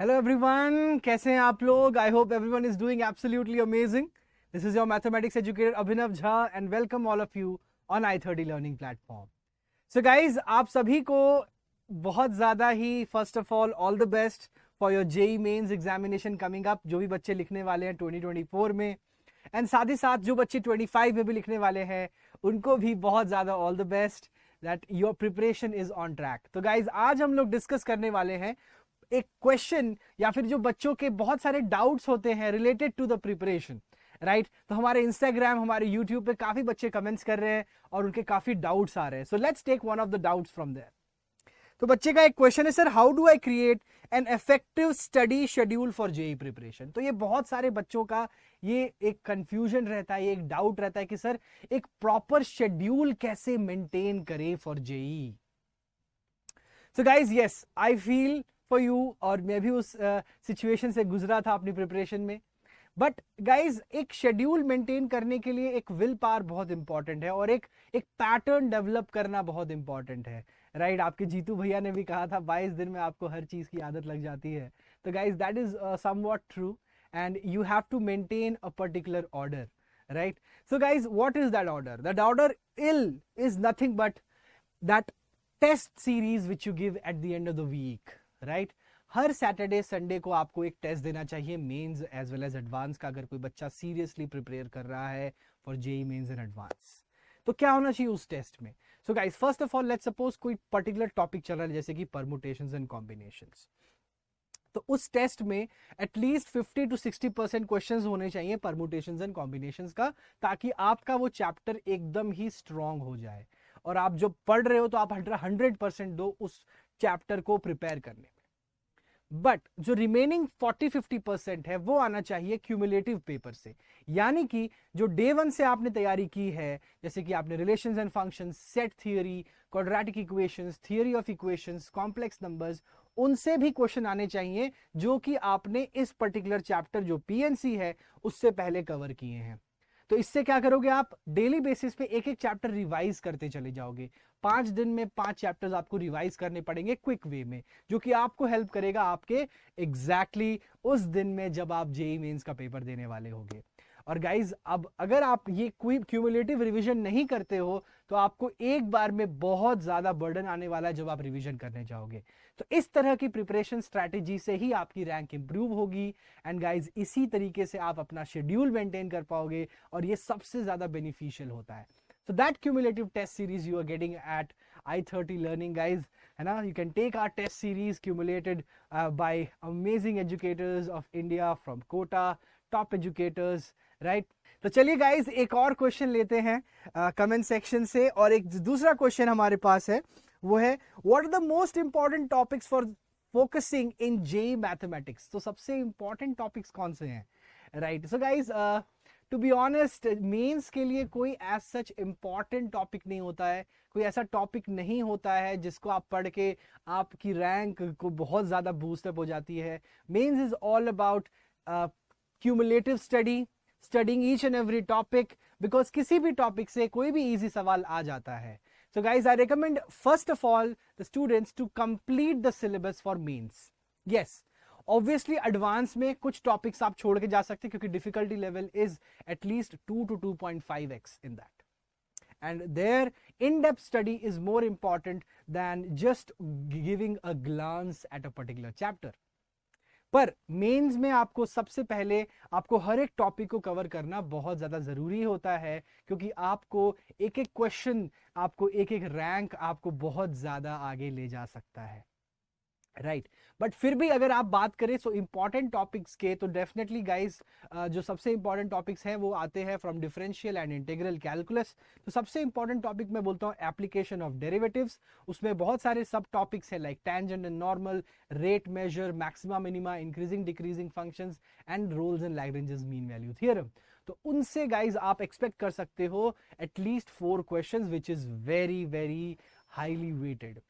Hello everyone, कैसे हैं आप लोग? I hope everyone is doing absolutely amazing. This is your mathematics educator Abhinav Jha and welcome all of you on i30 learning platform. So guys, आप सभी को बहुत ज़्यादा ही first of all the best for your JEE mains examination coming up. जो भी बच्चे लिखने वाले हैं 2024 में, एंड साथ ही साथ जो बच्चे 25 में भी लिखने वाले हैं, उनको भी बहुत ज़्यादा all the best that your preparation is on track. तो गाइज, आज हम लोग डिस्कस करने वाले हैं एक क्वेश्चन या फिर जो बच्चों के बहुत सारे डाउट्स होते हैं related to the preparation, right? तो हमारे इंस्टाग्राम, हमारे यूट्यूब पे काफी बच्चे कमेंट्स कर रहे हैं और उनके काफी डाउट्स आ रहे हैं. So let's take one of the doubts from there. तो बच्चे का एक क्वेश्चन है, sir how do I create an effective study schedule for JEE preparation. तो ये बहुत सारे बच्चों का ये एक कंफ्यूजन रहता है, ये एक डाउट रहता है कि सर एक प्रॉपर शेड्यूल कैसे मेंटेन करें for JEE. So guys, yes, I feel for you, और मैं भी उस सिचुएशन से गुजरा था अपनी प्रिपरेशन में. बट गाइज, एक शेड्यूल मेंटेन करने के लिए एक विल पावर बहुत इंपॉर्टेंट है और एक पैटर्न डेवलप करना बहुत इंपॉर्टेंट है, राइट? आपके जीतू भैया ने भी कहा था 22 दिन में आपको हर चीज की आदत लग जाती है. तो guys, that is somewhat true and you have to maintain a particular order, right? So guys, what is that order? That order is nothing but that test series which you give at the end of the week, right? हर Saturday Sunday को आपको एक test देना चाहिए, mains as well as advance का, अगर कोई बच्चा सीरियसली प्रिपेयर कर रहा है for JEE mains and advance. तो क्या होना चाहिए उस टेस्ट में? So guys, first of all let's suppose कोई पर्टिकुलर टॉपिक चल रहा है जैसे कि परमुटेशंस एंड कॉम्बिनेशंस. तो उस टेस्ट में एटलीस्ट 50 to 60% क्वेश्चंस होने चाहिए परमुटेशंस एंड कॉम्बिनेशंस का, ताकि आपका वो चैप्टर एकदम ही स्ट्रांग हो जाए और आप जो पढ़ रहे हो तो आप 100% दो उस चैप्टर को प्रिपेयर करने में. बट जो रिमेनिंग 40-50% है वो आना चाहिए क्यूमुलेटिव पेपर से. यानी कि जो डे वन से आपने तैयारी की है, जैसे कि आपने relations and functions, set theory, quadratic equations, theory of equations, complex numbers, उनसे भी क्वेश्चन आने चाहिए जो कि आपने इस पर्टिकुलर चैप्टर जो पीएनसी है उससे पहले कवर किए हैं. तो इससे क्या करोगे, आप डेली बेसिस पे एक एक चैप्टर रिवाइज करते चले जाओगे. 5 दिन में 5 चैप्टर्स आपको रिवाइज करने पड़ेंगे क्विक वे में, जो कि आपको हेल्प करेगा आपके एग्जैक्टली उस दिन में जब आप जेई मेंस का पेपर देने वाले होंगे. और गाइज, अब अगर आप ये कोई क्यूमुलेटिव रिवीजन नहीं करते हो तो आपको एक बार में बहुत ज्यादा बर्डन आने वाला है जब आप रिवीजन करने जाओगे. तो इस तरह की प्रिपरेशन स्ट्रैटेजी से ही आपकी रैंक इंप्रूव होगी. एंड गाइज, इसी तरीके से आप अपना शेड्यूल मेंटेन कर पाओगे और ये सबसे ज्यादा बेनिफिशियल होता है. So that cumulative test series you are getting at i30 learning, guys, है ना? You can take our test series cumulated by amazing educators of India from Kota, top educators, right? तो चलिए गाइज, एक और question लेते हैं comment section से. और एक दूसरा क्वेश्चन हमारे पास है, वो है what are the most important topics for focusing in JEE mathematics. तो सबसे इंपॉर्टेंट टॉपिक्स कौन से हैं, right? So guys, to be honest, mains के लिए कोई एज सच इंपॉर्टेंट टॉपिक नहीं होता है. कोई ऐसा टॉपिक नहीं होता है जिसको आप पढ़ के आपकी रैंक को बहुत ज्यादा बूस्टअप हो जाती है. Mains is all about cumulative study, studying each and every topic, because किसी भी टॉपिक से कोई भी इजी सवाल आ जाता है. So guys, I recommend first of all the students to complete the syllabus for mains. Yes, obviously advance में कुछ topics आप छोड़ के जा सकते हैं क्योंकि difficulty level is at least 2 to 2.5x in that. And their in-depth study is more important than just giving a glance at a particular chapter. पर मेंस में आपको सबसे पहले आपको हर एक टॉपिक को कवर करना बहुत ज्यादा जरूरी होता है, क्योंकि आपको एक एक क्वेश्चन, आपको एक एक रैंक आपको बहुत ज्यादा आगे ले जा सकता है, राइट? बट फिर भी अगर आप बात करें सो इंपॉर्टेंट टॉपिक्स के, तो डेफिनेटली गाइस जो सबसे इंपॉर्टेंट टॉपिक्स हैं वो आते हैं from differential and integral calculus. तो सबसे इंपॉर्टेंट टॉपिक मैं बोलता हूँ एप्लीकेशन ऑफ डेरिवेटिव्स. उसमें बहुत सारे सब टॉपिक्स हैं like tangent and normal, rate measure, maxima minima, increasing decreasing functions and Rolle's and Lagrange's mean value theorem. तो उनसे गाइज आप एक्सपेक्ट कर सकते हो at least 4 questions, which is very very highly weighted,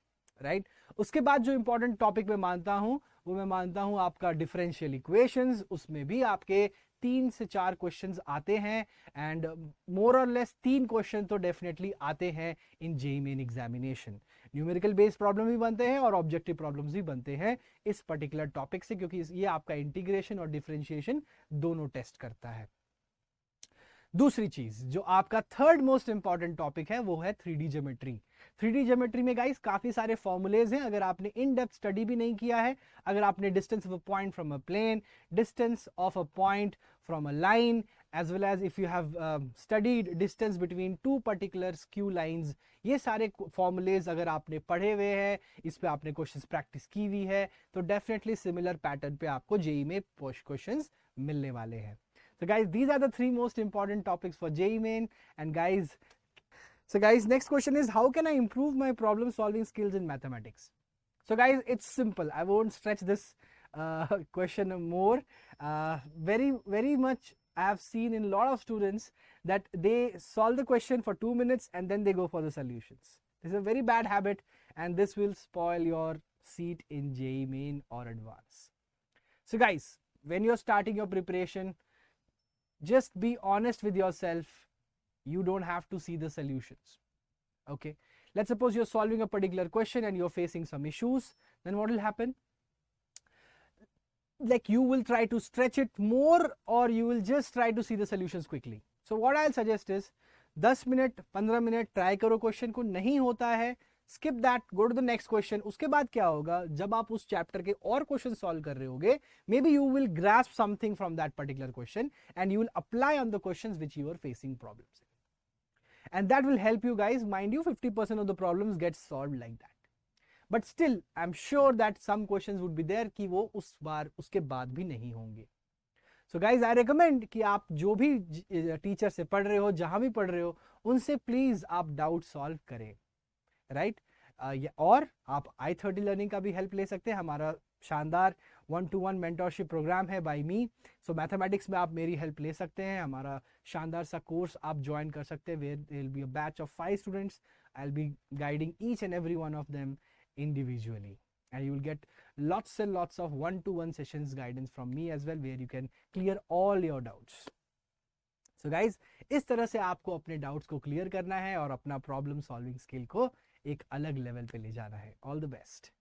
right? उसके बाद जो इंपॉर्टेंट टॉपिक मैं मानता हूं वो मैं मानता हूं आपका डिफरेंशियल इक्वेशंस. उसमें भी आपके 3 से 4 क्वेश्चंस आते हैं एंड मोर और लेस 3 क्वेश्चन तो डेफिनेटली आते हैं इन JEE main examination. Numerical based problem भी बनते हैं और ऑब्जेक्टिव प्रॉब्लम्स भी बनते हैं इस पर्टिकुलर टॉपिक से, क्योंकि ये आपका इंटीग्रेशन और डिफरेंशिएशन दोनों टेस्ट करता है। दूसरी चीज जो आपका थर्ड मोस्ट इंपॉर्टेंट टॉपिक है वो है 3D ज्योमेट्री। 3D ज्योमेट्री में गाइस काफी सारे फॉर्मूलेज हैं। अगर आपने इन डेप्थ स्टडी भी नहीं किया है, अगर आपने distance of a point from a plane, distance of a point from a line, as well as if you have studied distance between two particular skew lines, ये सारे फॉर्मूलेज अगर आपने पढ़े हुए हैं, इस पे आपने क्वेश्चंस प्रैक्टिस की हुई है, तो डेफिनेटली सिमिलर पैटर्न पे आपको जेईई में क्वेश्चंस मिलने वाले हैं। So guys, these are the 3 most important topics for JEE Main. And guys, next question is, how can I improve my problem solving skills in mathematics? So guys, it's simple. I won't stretch this question more. Very much I have seen in a lot of students that they solve the question for 2 minutes and then they go for the solutions. This is a very bad habit and this will spoil your seat in JEE Main or Advanced. So guys, when you're starting your preparation, just be honest with yourself. You don't have to see the solutions. Okay, let's suppose you're solving a particular question and you're facing some issues. Then what will happen? Like, you will try to stretch it more or you will just try to see the solutions quickly. So what I'll suggest is 10 minute 15 minute try करो, question को नहीं होता है skip that, go to the next question. उसके बाद क्या होगा, जब आप उस चैप्टर के और क्वेश्चन सॉल्व कर रहे होगे, maybe you will grasp something from that particular question and you will apply on the questions which you are facing problems, and that will help you guys. Mind you 50% of the problems get solved like that, but still I am sure that some questions would be there कि वो उस बार उसके बाद भी नहीं होंगे। So guys I recommend कि आप जो भी टीचर से पढ़ रहे हो, जहां भी पढ़ रहे हो, उनसे प्लीज आप डाउट सॉल्व करें, राइट? और आप i30 लर्निंग का भी हेल्प ले सकते हैं। हमारा शानदार 1-to-1 मेंटरशिप प्रोग्राम है बाय मी। सो मैथमेटिक्स में आप मेरी हेल्प ले सकते हैं। हमारा शानदार सा कोर्स आप ज्वाइन कर सकते हैं, where there will be a batch of 5 students. I will be guiding each and every one of them individually, and you will get lots and lots of 1-to-1 sessions guidance from me as well, where you can clear all your doubts. So guys, इस तरह से आपको अपने doubts को clear करना है और अपना प्रॉब्लम सॉल्विंग स्किल को एक अलग लेवल पे ले जाना है। All the best.